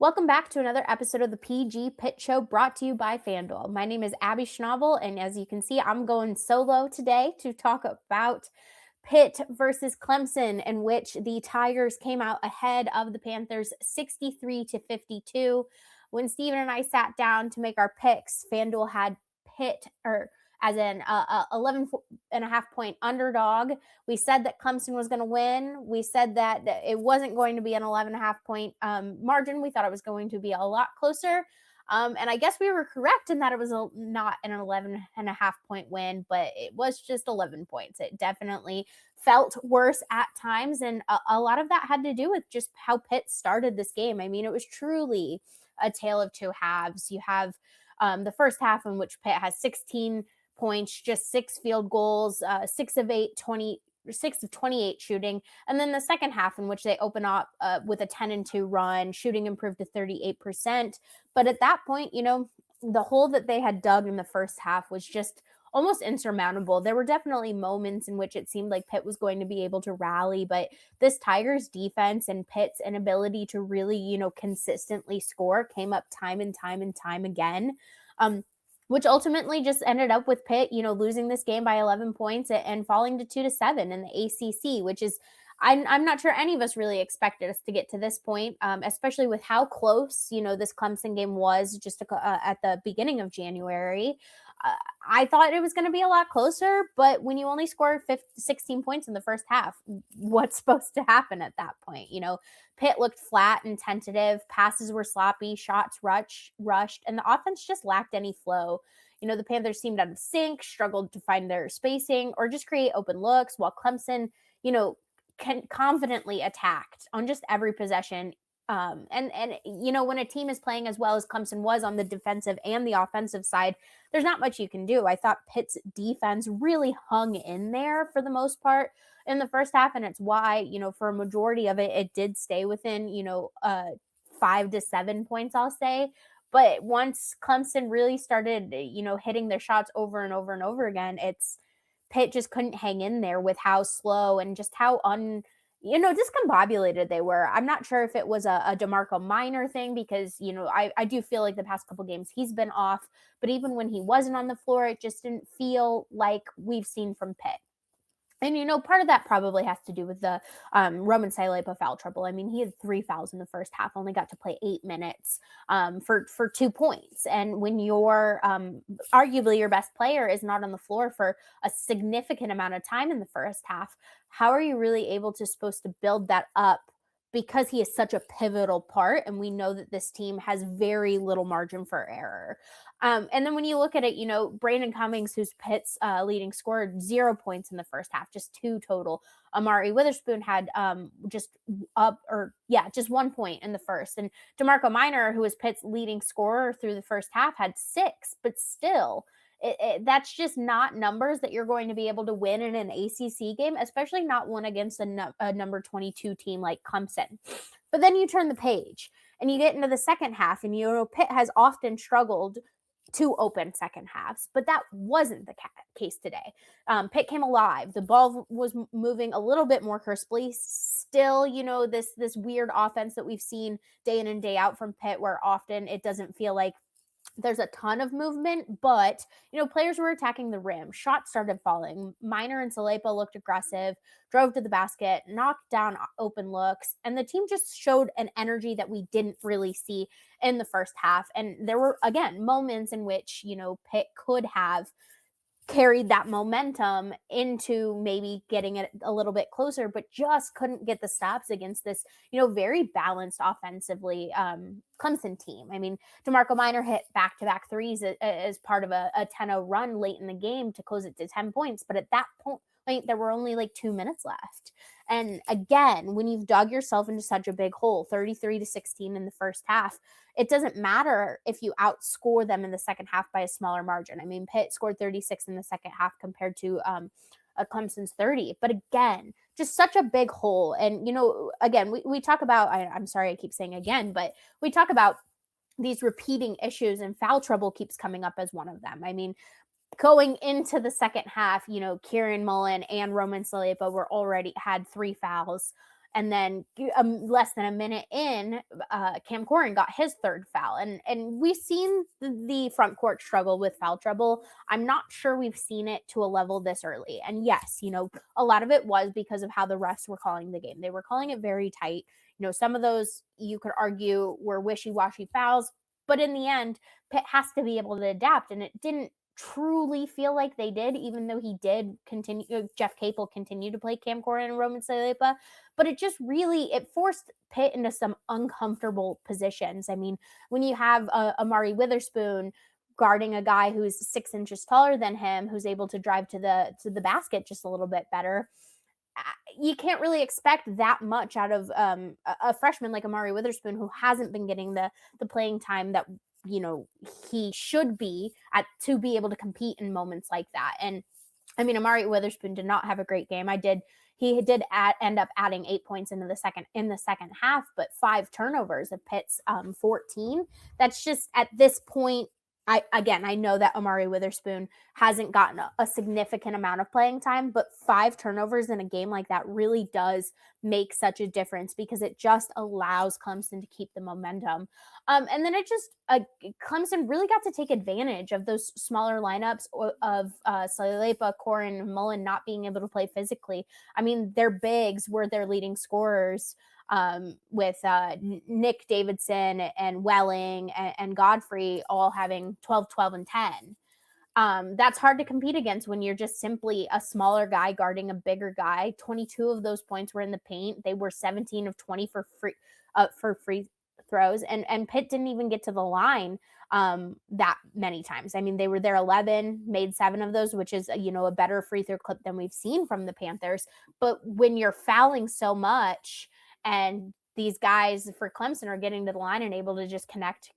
Welcome back to another episode of the PG Pitt Show brought to you by FanDuel. My name is Abby Schnable, and as you can see, I'm going solo today to talk about Pitt versus Clemson, in which the Tigers came out ahead of the Panthers 63 to 52. When Steven and I sat down to make our picks, FanDuel had Pitt or as an 11 and a half point underdog. We said that Clemson was going to win. We said that it wasn't going to be an 11 and a half point margin. We thought it was going to be a lot closer. And I guess we were correct in that it was not an 11 and a half point win, but it was just 11 points. It definitely felt worse at times. And a lot of that had to do with just how Pitt started this game. I mean, it was truly a tale of two halves. You have the first half in which Pitt has 16 points, just 6 field goals, 6 of 28 shooting. And then the second half in which they open up with a 10-2 run, shooting improved to 38%. But at that point, the hole that they had dug in the first half was just almost insurmountable. There were definitely moments in which it seemed like Pitt was going to be able to rally, but this Tigers defense and Pitt's inability to really, consistently score came up time and time and time again. Which ultimately just ended up with Pitt, losing this game by 11 points and falling to 2-7 in the ACC, which is, I'm not sure any of us really expected us to get to this point, especially with how close, this Clemson game was just at the beginning of January. I thought it was going to be a lot closer, but when you only score 16 points in the first half, what's supposed to happen at that point? Pitt looked flat and tentative, passes were sloppy, shots rushed, and the offense just lacked any flow. The Panthers seemed out of sync, struggled to find their spacing or just create open looks, while Clemson, confidently attacked on just every possession. And when a team is playing as well as Clemson was on the defensive and the offensive side, there's not much you can do. I thought Pitt's defense really hung in there for the most part in the first half, and it's why, for a majority of it, it did stay within, 5 to 7 points, I'll say. But once Clemson really started, hitting their shots over and over and over again, Pitt just couldn't hang in there with how slow and just how discombobulated they were. I'm not sure if it was a DeMarco Minor thing because, I do feel like the past couple games he's been off, but even when he wasn't on the floor, it just didn't feel like we've seen from Pitt. And, part of that probably has to do with the Roman Siulepa foul trouble. I mean, he had 3 fouls in the first half, only got to play 8 minutes for 2 points. And when your arguably your best player is not on the floor for a significant amount of time in the first half, how are you really supposed to build that up? Because he is such a pivotal part, and we know that this team has very little margin for error. And then when you look at it, Brandon Cummings, who's Pitt's leading scorer, 0 points in the first half, just 2 total. Amari Witherspoon had just 1 point in the first. And DeMarco Minor, who was Pitt's leading scorer through the first half, had 6, but still, that's just not numbers that you're going to be able to win in an ACC game, especially not one against a number 22 team like Clemson. But then you turn the page and you get into the second half, and Pitt has often struggled to open second halves, but that wasn't the case today. Pitt came alive. The ball was moving a little bit more crisply. Still, this weird offense that we've seen day in and day out from Pitt, where often it doesn't feel like there's a ton of movement, but, players were attacking the rim. Shots started falling. Minor and Siulepa looked aggressive, drove to the basket, knocked down open looks, and the team just showed an energy that we didn't really see in the first half. And there were, again, moments in which, Pitt could have carried that momentum into maybe getting it a little bit closer, but just couldn't get the stops against this, very balanced offensively Clemson team. I mean, DeMarco Minor hit back-to-back threes as part of a 10-0 run late in the game to close it to 10 points. But at that point, there were only like 2 minutes left. And again, when you've dug yourself into such a big hole, 33-16 in the first half, it doesn't matter if you outscore them in the second half by a smaller margin. I mean, Pitt scored 36 in the second half compared to a Clemson's 30. But again, just such a big hole. And, again, we talk about, I'm sorry I keep saying again, but we talk about these repeating issues, and foul trouble keeps coming up as one of them. I mean, going into the second half, Kieran Mullen and Roman Siulepa were already had 3 fouls. And then less than a minute in, Cam Corhen got his third foul. And we've seen the front court struggle with foul trouble. I'm not sure we've seen it to a level this early. And yes, a lot of it was because of how the refs were calling the game. They were calling it very tight. Some of those you could argue were wishy-washy fouls, but in the end, Pitt has to be able to adapt. And it didn't truly feel like they did, even though he did continue. Jeff Capel continued to play Cam Corhen and Roman Siulepa, but it forced Pitt into some uncomfortable positions. I mean, when you have Amari Witherspoon guarding a guy who's 6 inches taller than him, who's able to drive to the basket just a little bit better, you can't really expect that much out of a freshman like Amari Witherspoon, who hasn't been getting the playing time that he should be at to be able to compete in moments like that. And I mean, Amari Witherspoon did not have a great game. He did end up adding 8 points in the second half, but 5 turnovers of Pitt's 14. That's just, at this point, I know that Amari Witherspoon hasn't gotten a significant amount of playing time, but 5 turnovers in a game like that really does make such a difference, because it just allows Clemson to keep the momentum. And then Clemson really got to take advantage of those smaller lineups of Siulepa, Corhen, and Mullen not being able to play physically. I mean, their bigs were their leading scorers, with Nick Davidson and Welling and Godfrey all having 12, 12, and 10. That's hard to compete against when you're just simply a smaller guy guarding a bigger guy. 22 of those points were in the paint. They were 17 of 20 for free throws, and Pitt didn't even get to the line that many times. I mean, they were there 11, made 7 of those, which is a better free throw clip than we've seen from the Panthers. But when you're fouling so much, and these guys for Clemson are getting to the line and able to just connect,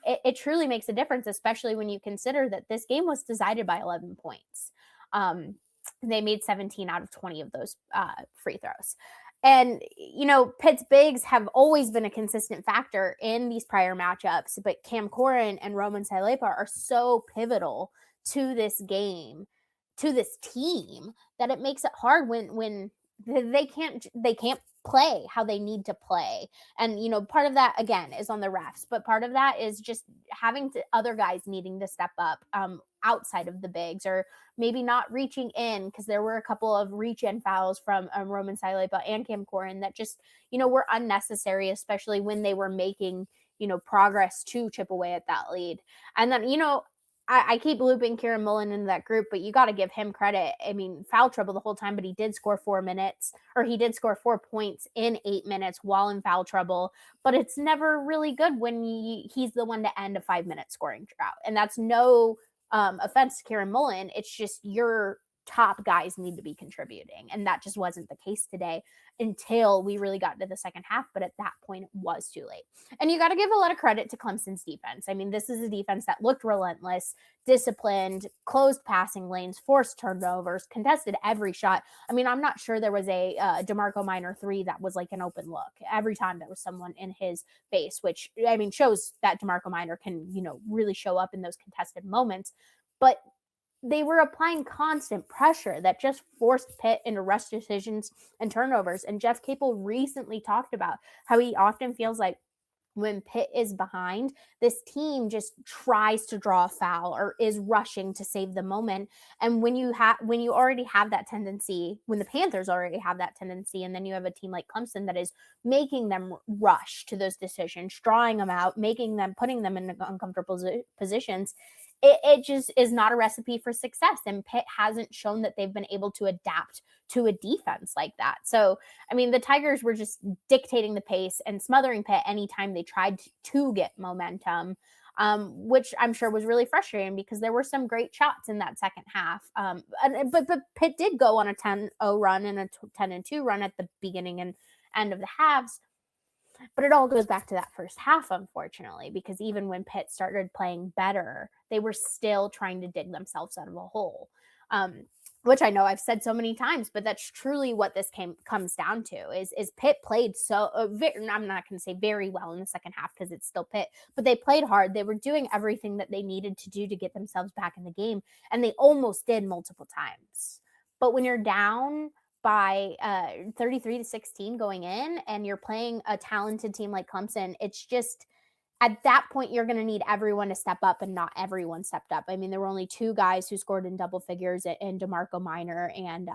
it truly makes a difference, especially when you consider that this game was decided by 11 points. They made 17 out of 20 of those free throws. And, Pitt's bigs have always been a consistent factor in these prior matchups, but Cam Corhen and Roman Siulepa are so pivotal to this game, to this team, that it makes it hard when they can't play how they need to play. And part of that again is on the refs, but part of that is just having other guys needing to step up outside of the bigs, or maybe not reaching in, because there were a couple of reach-in fouls from Roman Siulepa and Cam Corhen that just were unnecessary, especially when they were making progress to chip away at that lead. And then I keep looping Kieran Mullen into that group, but you got to give him credit. I mean, foul trouble the whole time, but he did score 4 points in 8 minutes while in foul trouble. But it's never really good when he's the one to end a 5-minute scoring drought. And that's no offense to Kieran Mullen. It's just your top guys need to be contributing. And that just wasn't the case today until we really got into the second half. But at that point, it was too late. And you got to give a lot of credit to Clemson's defense. I mean, this is a defense that looked relentless, disciplined, closed passing lanes, forced turnovers, contested every shot. I mean, I'm not sure there was a DeMarco Minor 3 that was like an open look. Every time there was someone in his face, which, I mean, shows that DeMarco Minor can, really show up in those contested moments. But they were applying constant pressure that just forced Pitt into rush decisions and turnovers. And Jeff Capel recently talked about how he often feels like when Pitt is behind, this team just tries to draw a foul or is rushing to save the moment. And when you already have that tendency, when the Panthers already have that tendency, and then you have a team like Clemson that is making them rush to those decisions, drawing them out, putting them in uncomfortable positions, it just is not a recipe for success. And Pitt hasn't shown that they've been able to adapt to a defense like that. So, I mean, the Tigers were just dictating the pace and smothering Pitt anytime they tried to get momentum, which I'm sure was really frustrating, because there were some great shots in that second half. But Pitt did go on a 10-0 run and a 10-2 run at the beginning and end of the halves. But it all goes back to that first half, unfortunately, because even when Pitt started playing better, they were still trying to dig themselves out of a hole, which I know I've said so many times, but that's truly what this comes down to is Pitt played I'm not going to say very well in the second half, because it's still Pitt, but they played hard. They were doing everything that they needed to do to get themselves back in the game, and they almost did multiple times. But when you're down by 33-16 going in, and you're playing a talented team like Clemson, it's just at that point, you're going to need everyone to step up, and not everyone stepped up. I mean, there were only 2 guys who scored in double figures in DeMarco Minor and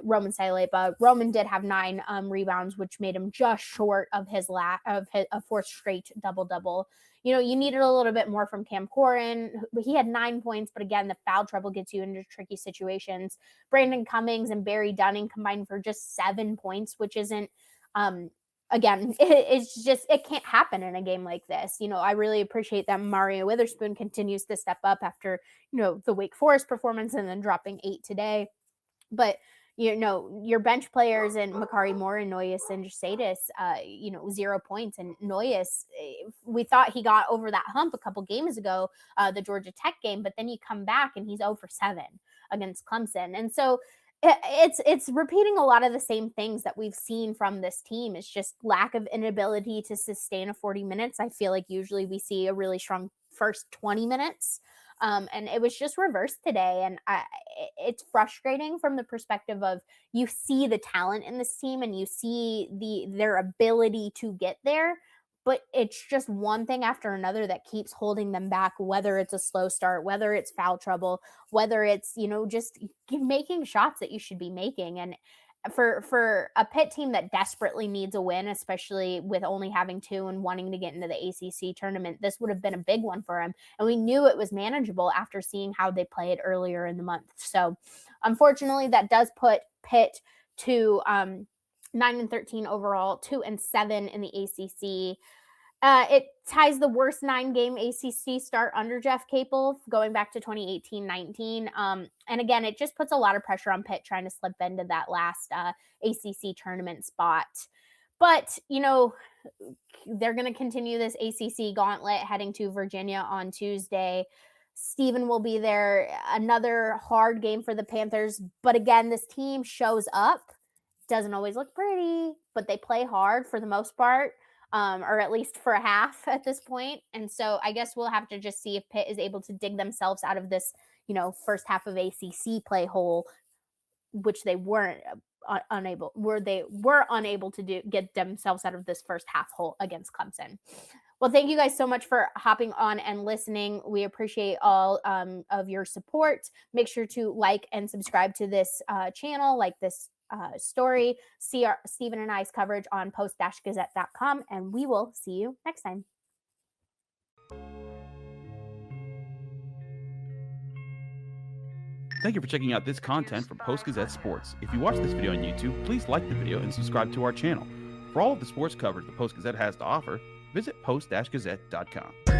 Roman Siulepa. Roman did have 9 rebounds, which made him just short of his a 4th straight double-double. You know, you needed a little bit more from Cam Corhen. He had 9 points, but again, the foul trouble gets you into tricky situations. Brandon Cummings and Barry Dunning combined for just 7 points, which isn't again, it's just, it can't happen in a game like this. You know, I really appreciate that Mario Witherspoon continues to step up after, you know, the Wake Forest performance and then dropping 8 today. But, you know, your bench players and Makari Moore and Noyes and Jasadis, 0 points. And Noyes, we thought he got over that hump a couple games ago, the Georgia Tech game, but then you come back and he's 0 for 7 against Clemson. And so it's repeating a lot of the same things that we've seen from this team. It's just lack of inability to sustain a 40 minutes. I feel like usually we see a really strong first 20 minutes. And it was just reversed today. And it's frustrating from the perspective of you see the talent in this team and you see their ability to get there. But it's just one thing after another that keeps holding them back, whether it's a slow start, whether it's foul trouble, whether it's, you know, just making shots that you should be making. And for a Pitt team that desperately needs a win, especially with only having 2 and wanting to get into the ACC tournament, this would have been a big one for him. And we knew it was manageable after seeing how they played earlier in the month. So unfortunately, that does put Pitt to 9-13 overall, 2-7 in the ACC. It ties the worst 9-game ACC start under Jeff Capel going back to 2018-19. And again, it just puts a lot of pressure on Pitt trying to slip into that last ACC tournament spot. But, you know, they're going to continue this ACC gauntlet heading to Virginia on Tuesday. Steven will be there. Another hard game for the Panthers. But again, this team shows up. Doesn't always look pretty, but they play hard for the most part. Or at least for a half at this point. And so I guess we'll have to just see if Pitt is able to dig themselves out of this, you know, first half of ACC play hole, which they weren't unable to get themselves out of this first half hole against Clemson. Well, thank you guys so much for hopping on and listening. We appreciate all of your support. Make sure to like and subscribe to this channel, like this story, see Stephen and I's coverage on post-gazette.com, and we will see you next time. Thank you for checking out this content from Post-Gazette Sports. If you watch this video on YouTube, please like the video and subscribe to our channel. For all of the sports coverage the Post-Gazette has to offer, visit post-gazette.com.